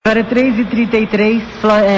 Para 3h33,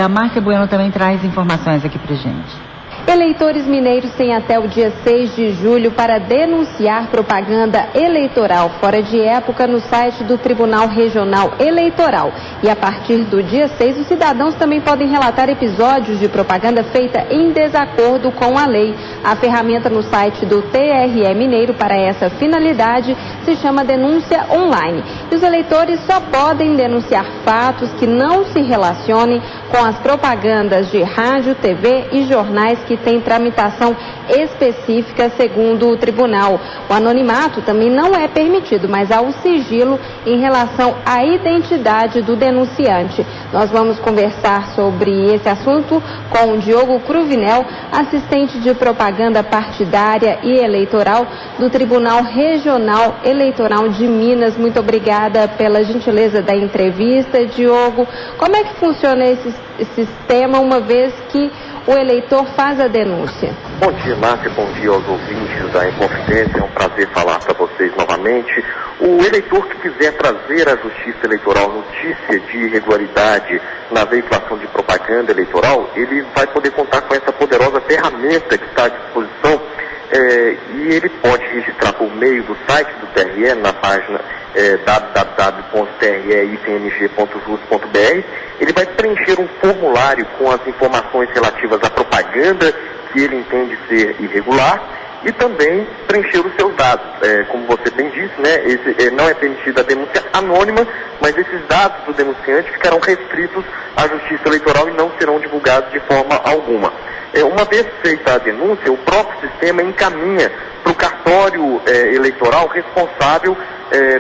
a Márcia Bueno também traz informações aqui pra gente. Eleitores mineiros têm até o dia 6 de julho para denunciar propaganda eleitoral fora de época no site do Tribunal Regional Eleitoral. E a partir do dia 6, os cidadãos também podem relatar episódios de propaganda feita em desacordo com a lei. A ferramenta no site do TRE Mineiro para essa finalidade se chama Denúncia Online. E os eleitores só podem denunciar fatos que não se relacionem com as propagandas de rádio, TV e jornais que têm tramitação específica segundo o tribunal. O anonimato também não é permitido, mas há o sigilo em relação à identidade do denunciante. Nós vamos conversar sobre esse assunto com o Diogo Cruvinel, assistente de propaganda partidária e eleitoral do Tribunal Regional Eleitoral de Minas. Muito obrigada pela gentileza da entrevista, Diogo. Como é que funciona esse sistema, uma vez que o eleitor faz a denúncia? Bom dia, Márcia. Bom dia aos ouvintes da Inconfidência. É um prazer falar para vocês novamente. O eleitor que quiser trazer à Justiça Eleitoral notícia de irregularidade na veiculação de propaganda eleitoral, ele vai poder contar com essa poderosa ferramenta que está à disposição, e ele pode registrar por meio do site do TRE, na página www.treicmg.jus.br. Ele vai preencher um formulário com as informações relativas à propaganda que ele entende ser irregular e também preencher os seus dados. Como você bem disse, né, não é permitida a denúncia anônima, mas esses dados do denunciante ficarão restritos à Justiça Eleitoral e não serão divulgados de forma alguma. Uma vez feita a denúncia, o próprio sistema encaminha para o cartório eleitoral responsável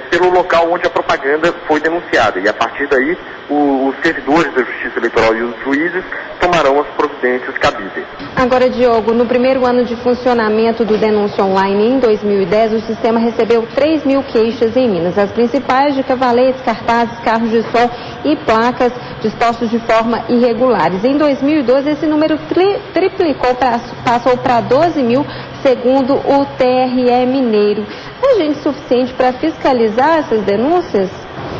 pelo local onde a propaganda foi denunciada. E a partir daí, os servidores da Justiça Eleitoral e os juízes tomarão as providências cabíveis. Agora, Diogo, no primeiro ano de funcionamento do Denúncia Online, em 2010, o sistema recebeu 3.000 queixas em Minas. As principais de cavaletes, cartazes, carros de som e placas dispostos de forma irregulares. Em 2012, esse número triplicou, passou para 12.000, segundo o TRE Mineiro. É gente suficiente para fiscalizar essas denúncias?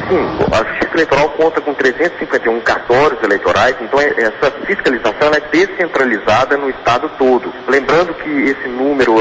Sim, a Justiça Eleitoral conta com 351 cartórios eleitorais, então essa fiscalização é descentralizada no estado todo. Lembrando que esse número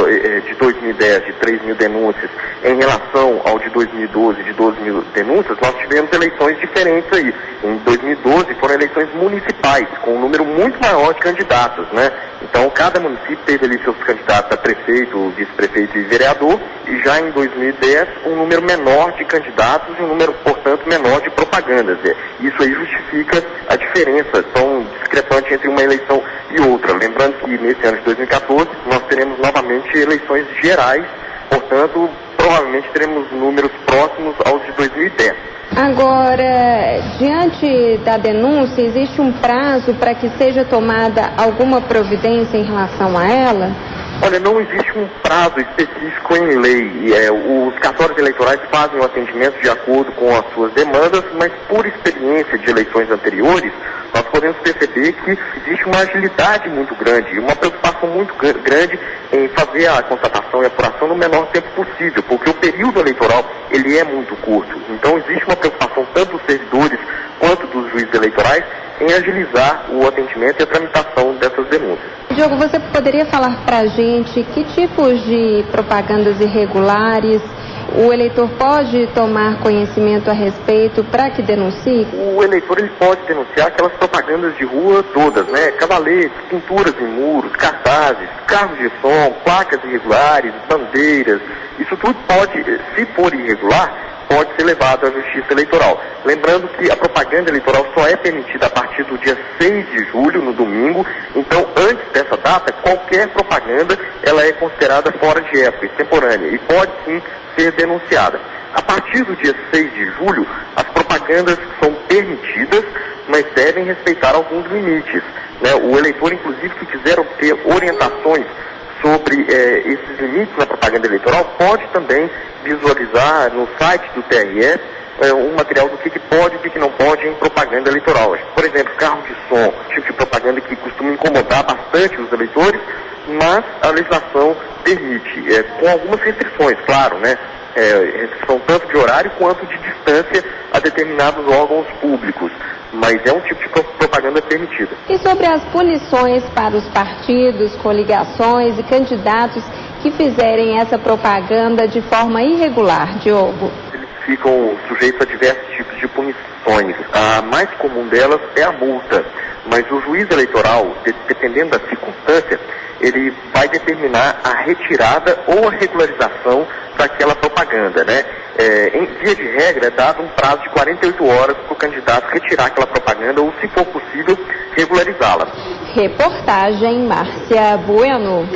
de 2010, de 3.000 denúncias, em relação ao de 2012, de 12.000 denúncias, nós tivemos eleições diferentes aí. Em 2012 foram eleições municipais, com um número muito maior de candidatos, né? Então cada município teve ali seus candidatos a prefeito, vice-prefeito e vereador, e já em 2010 um número menor de candidatos e um número, portanto, menor de propagandas. Isso aí justifica a diferença tão discrepante entre uma eleição e outra. Lembrando que nesse ano de 2014 nós teremos novamente eleições gerais, portanto, provavelmente teremos números próximos aos de 2010. Agora, diante da denúncia, existe um prazo para que seja tomada alguma providência em relação a ela? Olha, não existe um prazo específico em lei. Os cartórios eleitorais fazem o atendimento de acordo com as suas demandas, mas por experiência de eleições anteriores, nós podemos perceber que existe uma agilidade muito grande, uma preocupação muito grande em fazer a constatação e apuração no menor tempo possível, porque o período eleitoral ele é muito curto. Então existe uma preocupação tanto dos servidores quanto dos juízes eleitorais em agilizar o atendimento e a tramitação dessas denúncias. Diogo, você poderia falar para a gente que tipos de propagandas irregulares o eleitor pode tomar conhecimento a respeito para que denuncie? O eleitor ele pode denunciar aquelas propagandas de rua todas, né? Cavaletes, pinturas em muros, cartazes, carros de som, placas irregulares, bandeiras. Isso tudo pode, se for irregular, pode ser levado à Justiça Eleitoral. Lembrando que a propaganda eleitoral só é permitida a partir do dia 6 de julho, no domingo. Então, antes dessa data, qualquer propaganda ela é considerada fora de época, extemporânea, e pode sim ser denunciada. A partir do dia 6 de julho, as propagandas são permitidas, mas devem respeitar alguns limites, né? O eleitor, inclusive, que quiser obter orientações sobre esses limites na propaganda eleitoral, pode também visualizar no site do TRE um material do que pode e o que não pode em propaganda eleitoral. Por exemplo, carro de som, tipo de propaganda que costuma incomodar bastante os eleitores, mas a legislação permite, com algumas restrições, claro, né? Restrição tanto de horário quanto de distância a determinados órgãos públicos. mas é um tipo de propaganda permitida. E sobre as punições para os partidos, coligações e candidatos que fizerem essa propaganda de forma irregular, Diogo? Eles ficam sujeitos a diversos tipos de punições. A mais comum delas é a multa, mas o juiz eleitoral, dependendo da circunstância, ele vai determinar a retirada ou a regularização daquela propaganda, né? Em via de regra, é dado um prazo de 48 horas para o candidato retirar aquela propaganda ou, se for possível, regularizá-la. Reportagem Márcia Bueno.